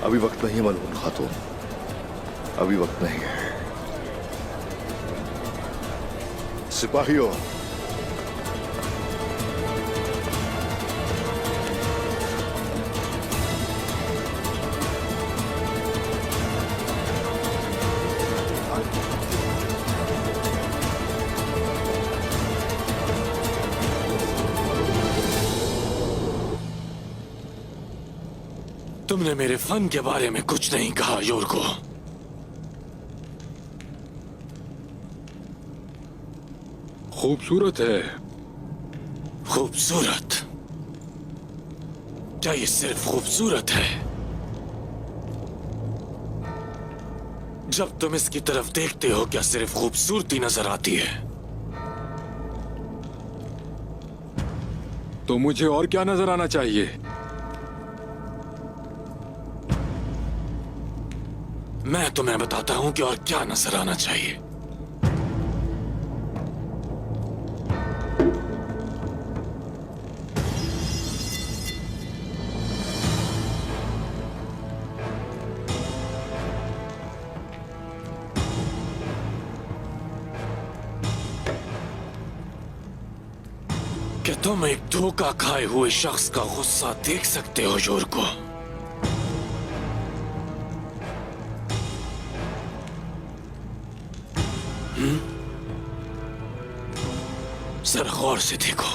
अभी वक्त नहीं है मलून खातून, अभी वक्त नहीं है। सिपाहियों, तुमने मेरे फन के बारे में कुछ नहीं कहा योरको। खूबसूरत है। खूबसूरत? क्या ये सिर्फ खूबसूरत है? जब तुम इसकी तरफ देखते हो क्या सिर्फ खूबसूरती नजर आती है? तो मुझे और क्या नजर आना चाहिए? मैं तुम्हें बताता हूं कि और क्या नजर आना चाहिए। क्या तुम एक धोखा खाए हुए शख्स का गुस्सा देख सकते हो योरको? जरा गौर से देखो।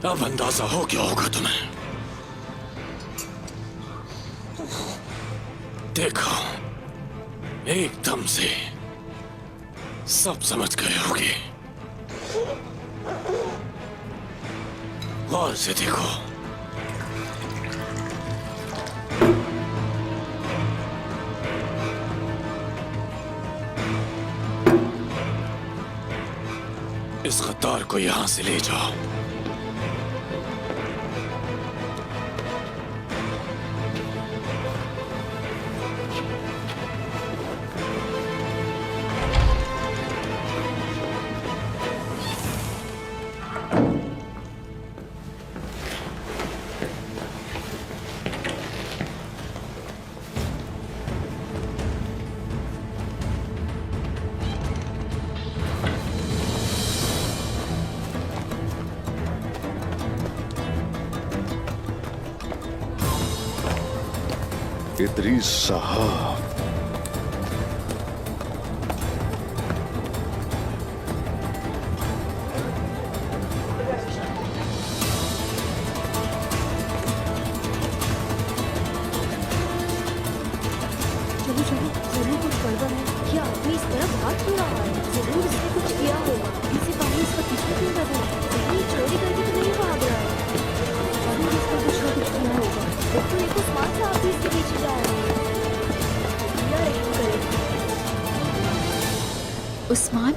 अब अंदाजा हो गया होगा तुम्हें। देखो, एकदम से सब समझ गए होगे। गौर से देखो। इस गद्दार को यहां से ले जाओ। इदरीस साहब, चलो चलो, जरूर कुछ गड़बड़ है। क्या आदमी इस तरफ भाग क्यों रहा है? जरूर इसने कुछ किया होगा। इसी पानी इसका पीछा क्यों कर रहा है? कहीं चोरी करके तो नहीं भाग रहा है? जरूर इसका कुछ ना कुछ किया होगा। देखो, एक उस्मान साहब भी इसके पीछे जा रहे हैं। या एक करे। उस्मान,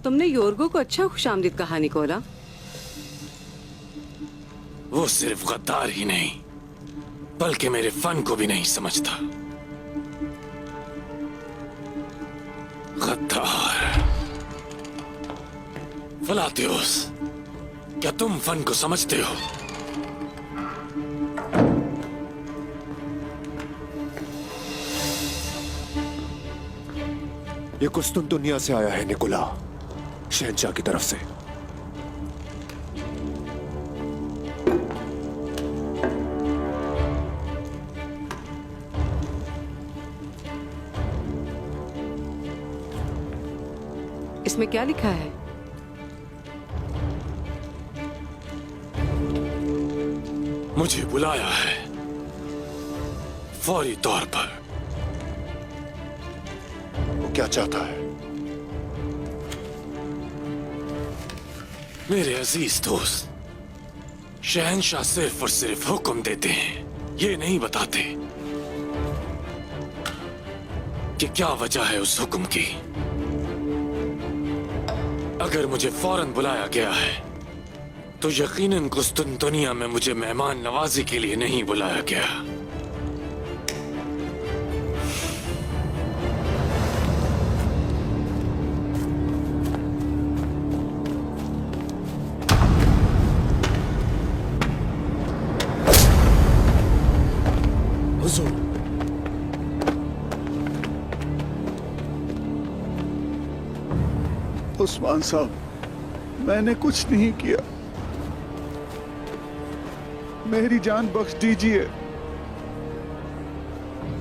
तुमने योर्गो को अच्छा खुशामदीद कहा निकोला। वो सिर्फ गद्दार ही नहीं, बल्कि मेरे फन को भी नहीं समझता। गद्दार। फलातियोस, क्या तुम फन को समझते हो? ये कुस्तुनतुनिया से आया है निकोला, शहंशाह की तरफ से। इसमें क्या लिखा है? मुझे बुलाया है फौरी तौर पर। वो क्या चाहता है? मेरे अजीज दोस्त, शहंशाह सिर्फ और सिर्फ हुक्म देते हैं, ये नहीं बताते कि क्या वजह है उस हुक्म की। अगर मुझे फौरन बुलाया गया है तो यकीनन कुस्तुनतुनिया में मुझे मेहमान नवाजी के लिए नहीं बुलाया गया। हुजूर, उस्मान साहब, मैंने कुछ नहीं किया, मेरी जान बख्श दीजिए।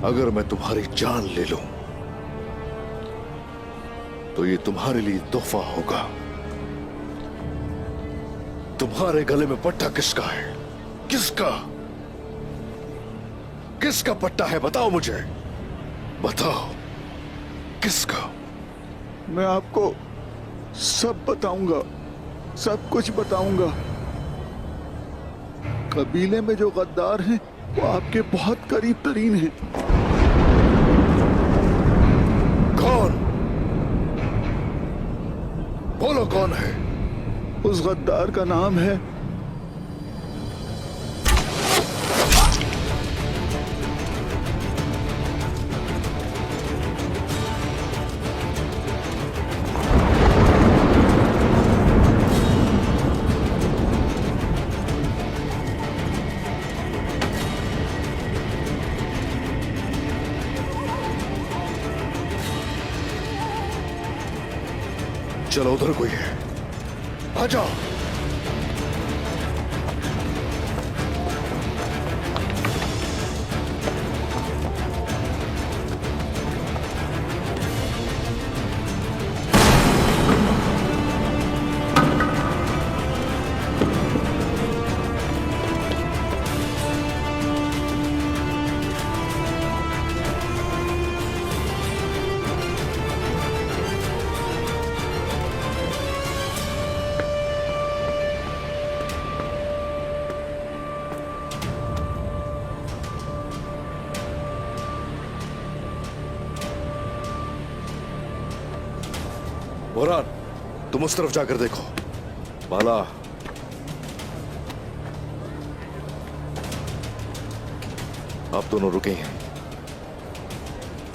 अगर मैं तुम्हारी जान ले लूं तो ये तुम्हारे लिए तोहफा होगा। तुम्हारे गले में पट्टा किसका है? किसका? किसका पट्टा है? बताओ मुझे, बताओ किसका? मैं आपको सब बताऊंगा, सब कुछ बताऊंगा। कबीले में जो गद्दार हैं वो आपके बहुत करीब तरीन हैं। कौन? बोलो कौन है? उस गद्दार का नाम है चलो उधर कोई है, आ जाओ। बोरान, तुम उस तरफ जाकर देखो। बाला, आप दोनों रुके हैं।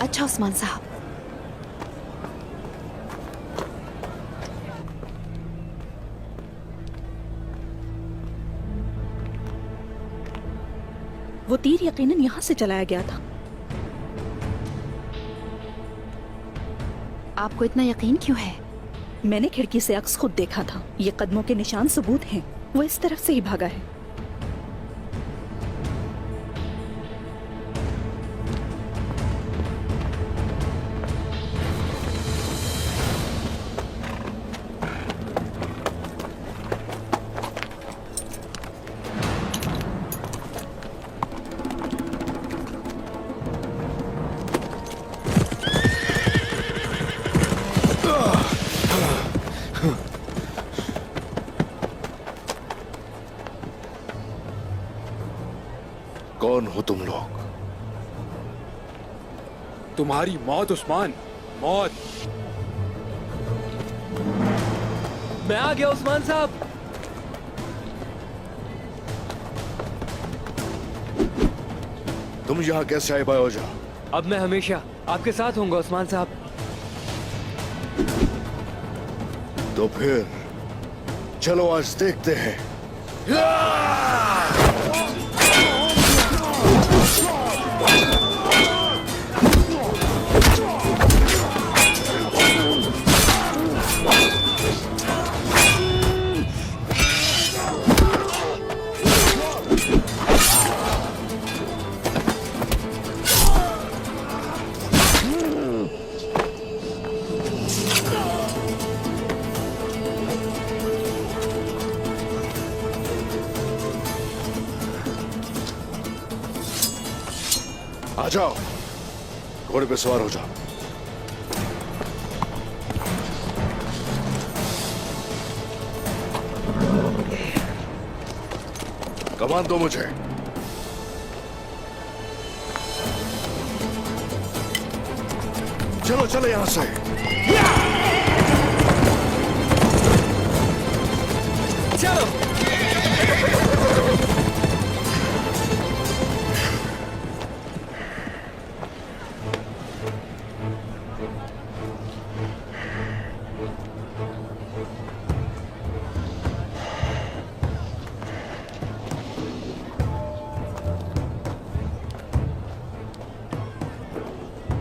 अच्छा उस्मान साहब। वो तीर यकीनन यहाँ से चलाया गया था। आपको इतना यकीन क्यों है? मैंने खिड़की से अक्स खुद देखा था। ये कदमों के निशान सबूत हैं। वो इस तरफ से ही भागा है। कौन हो तुम लोग? तुम्हारी मौत उस्मान, मौत। मैं आ गया उस्मान साहब। तुम यहाँ कैसे आए बायोजा? अब मैं हमेशा आपके साथ होऊंगा उस्मान साहब। तो फिर चलो आज देखते हैं। आ जाओ, घोड़े पे सवार हो जाओ। कमान दो मुझे। चलो चलो यहां से। चलो।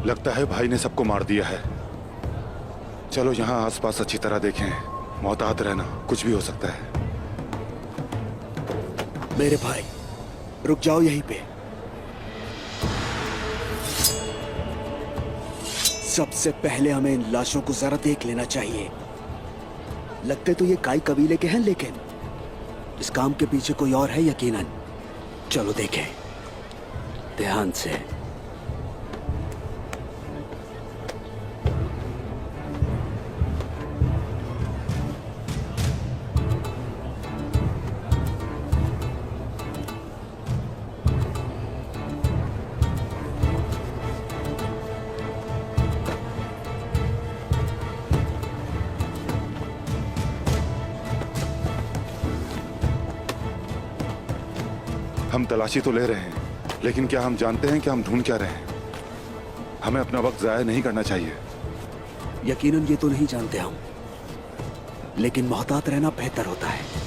लगता है भाई ने सबको मार दिया है। चलो यहाँ आसपास अच्छी तरह देखें, मोहतात रहना, कुछ भी हो सकता है। मेरे भाई, रुक जाओ यहीं पे। सबसे पहले हमें इन लाशों को जरा देख लेना चाहिए। लगते तो ये काई कबीले के हैं, लेकिन इस काम के पीछे कोई और है यकीनन। चलो देखें ध्यान से। हम तलाशी तो ले रहे हैं, लेकिन क्या हम जानते हैं कि हम ढूंढ क्या रहे हैं? हमें अपना वक्त जाया नहीं करना चाहिए। यकीनन ये तो नहीं जानते हम, लेकिन मोहतात रहना बेहतर होता है।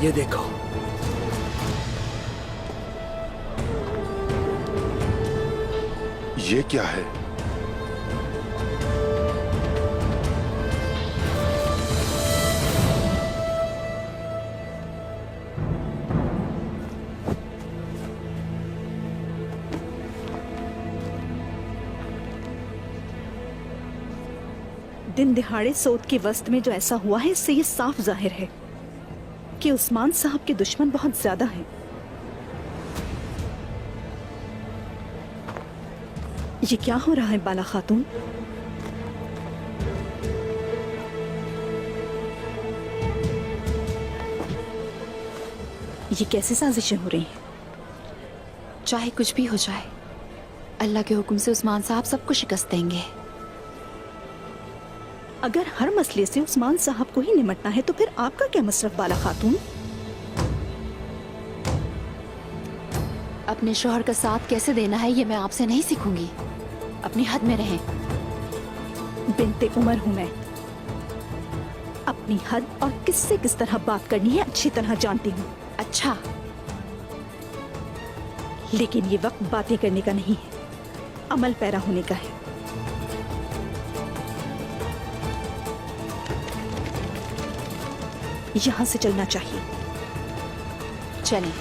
ये देखो, ये क्या है? दिन दिहाड़े सोत की वस्त में जो ऐसा हुआ है, इससे ये साफ जाहिर है कि उस्मान साहब के दुश्मन बहुत ज्यादा हैं। ये क्या हो रहा है बाला खातून? ये कैसे साजिशें हो रही हैं? चाहे कुछ भी हो जाए, अल्लाह के हुक्म से उस्मान साहब सबको शिकस्त देंगे। अगर हर मसले से उस्मान साहब को ही निमटना है तो फिर आपका क्या मसरफ बाला खातून? अपने शौहर का साथ कैसे देना है ये मैं आपसे नहीं सीखूंगी। अपनी हद में रहें। बिनते उमर हूं मैं। अपनी हद और किससे किस तरह बात करनी है अच्छी तरह जानती हूँ। अच्छा, लेकिन ये वक्त बातें करने का नहीं है, अमल पैरा होने का है। यहाँ से चलना चाहिए। चलें।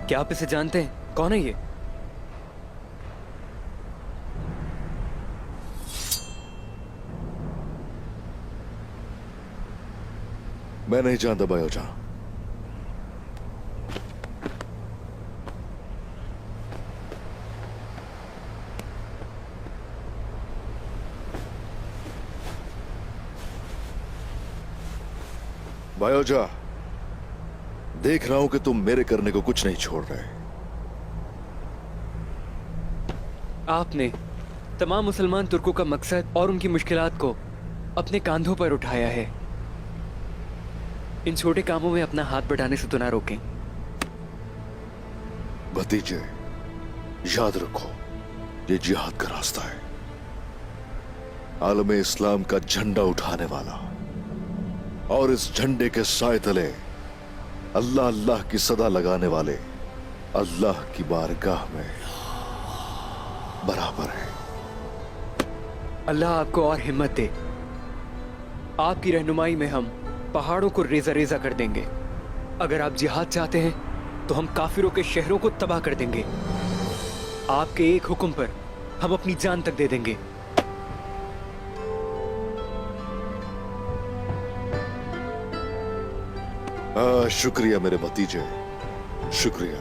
क्या आप इसे जानते हैं? कौन है ये? मैं नहीं जानता बायोजा। बायोजा, देख रहा हूं कि तुम मेरे करने को कुछ नहीं छोड़ रहे। आपने तमाम मुसलमान तुर्कों का मकसद और उनकी मुश्किलात को अपने कांधों पर उठाया है। इन छोटे कामों में अपना हाथ बढ़ाने से तो ना रोकें। भतीजे, याद रखो, ये जिहाद का रास्ता है। आलम इस्लाम का झंडा उठाने वाला और इस झंडे के साए तले अल्लाह अल्लाह की सदा लगाने वाले अल्लाह की बारगाह में बराबर है। अल्लाह आपको और हिम्मत दे। आपकी रहनुमाई में हम पहाड़ों को रेजा रेजा कर देंगे। अगर आप जिहाद चाहते हैं तो हम काफिरों के शहरों को तबाह कर देंगे। आपके एक हुक्म पर हम अपनी जान तक दे देंगे। शुक्रिया मेरे भतीजे, शुक्रिया।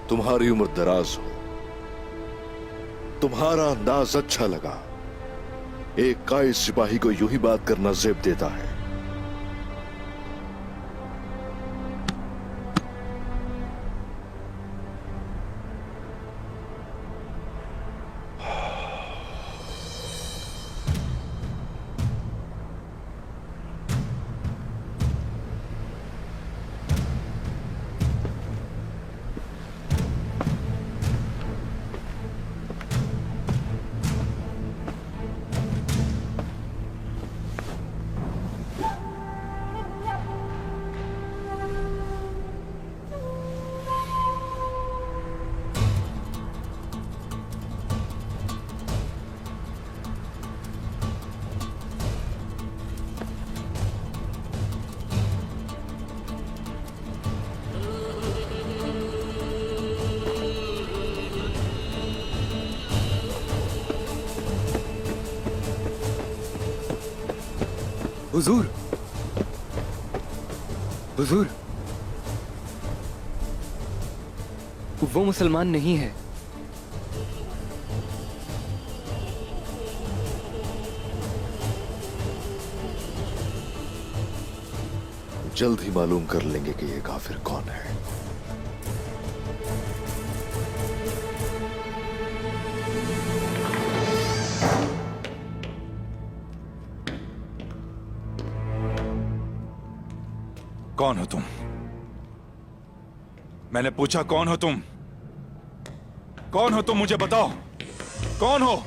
तुम्हारी उम्र दराज हो। तुम्हारा अंदाज अच्छा लगा। एक कायद सिपाही को यूं ही बात करना जेब देता है। हुजूर, हुजूर, वो मुसलमान नहीं है। जल्द ही मालूम कर लेंगे कि ये काफिर कौन है। कौन हो तुम? मैंने पूछा कौन हो तुम? कौन हो तुम? मुझे बताओ, कौन हो?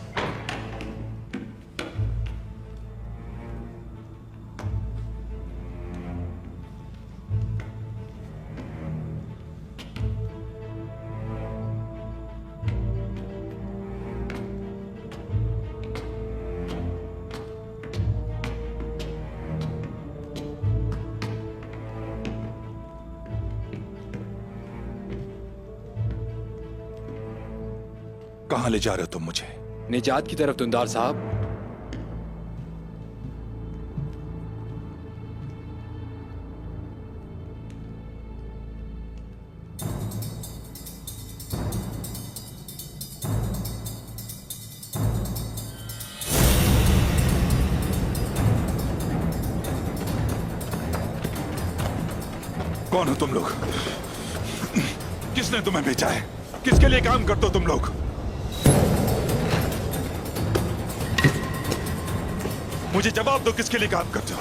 कहां ले जा रहे हो तुम मुझे? निजात की तरफ तुंदार साहब। कौन हो तुम लोग? किसने तुम्हें भेजा है? किसके लिए काम करते हो तुम लोग? मुझे जवाब दो, किसके लिए काम करते हो?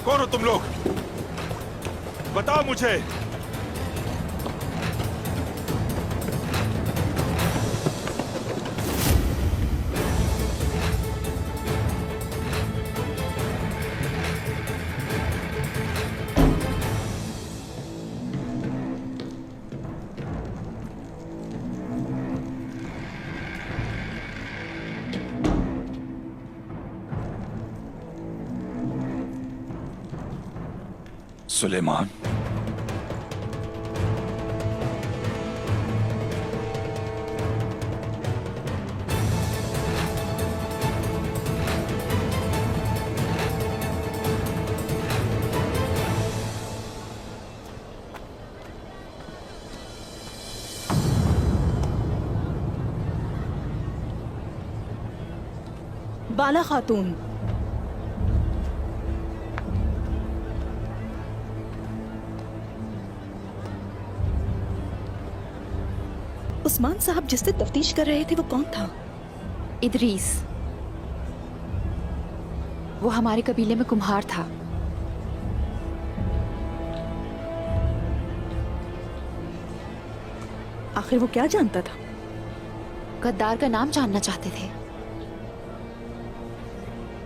कौन हो तुम लोग? बताओ मुझे। सुलेमान, बाला खातून, उस्मान साहब जिससे तफ्तीश कर रहे थे वो कौन था? इदरीस। वो हमारे कबीले में कुम्हार था। आखिर वो क्या जानता था? गद्दार का नाम जानना चाहते थे।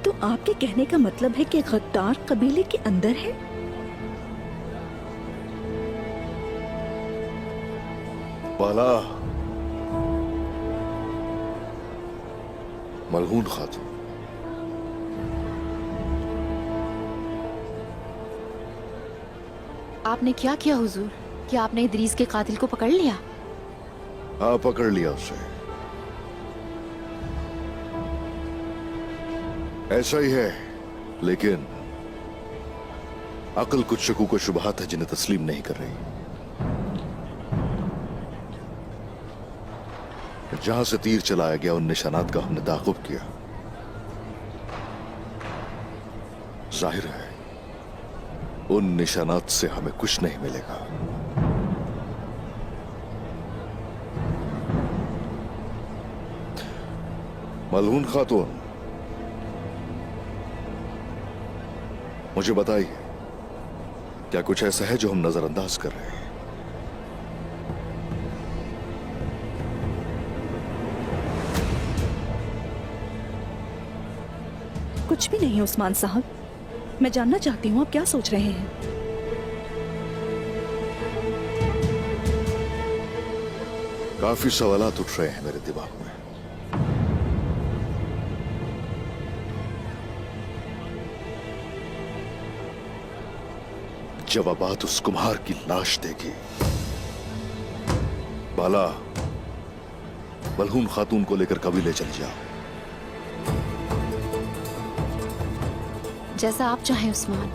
तो आपके कहने का मतलब है कि गद्दार कबीले के अंदर है? बाला, मलहून खातून, आपने क्या किया हुजूर? क्या आपने इदरीस के कातिल को पकड़ लिया? हाँ, पकड़ लिया उसे। ऐसा ही है, लेकिन अकल कुछ शकूक व शुबहात है जिन्हें तस्लीम नहीं कर रही। जहां से तीर चलाया गया उन निशानात का हमने ताक़ुब किया। जाहिर है उन निशानात से हमें कुछ नहीं मिलेगा। मलहून खातून, मुझे बताइए, क्या कुछ ऐसा है जो हम नजरअंदाज कर रहे हैं? कुछ भी नहीं उस्मान साहब। मैं जानना चाहती हूँ आप क्या सोच रहे हैं। काफी सवालात उठ रहे हैं मेरे दिमाग में। जवाबात उस कुम्हार की लाश देगी। बाला, मलहून खातून को लेकर कबीले चल जाओ। जैसा आप चाहें उस्मान।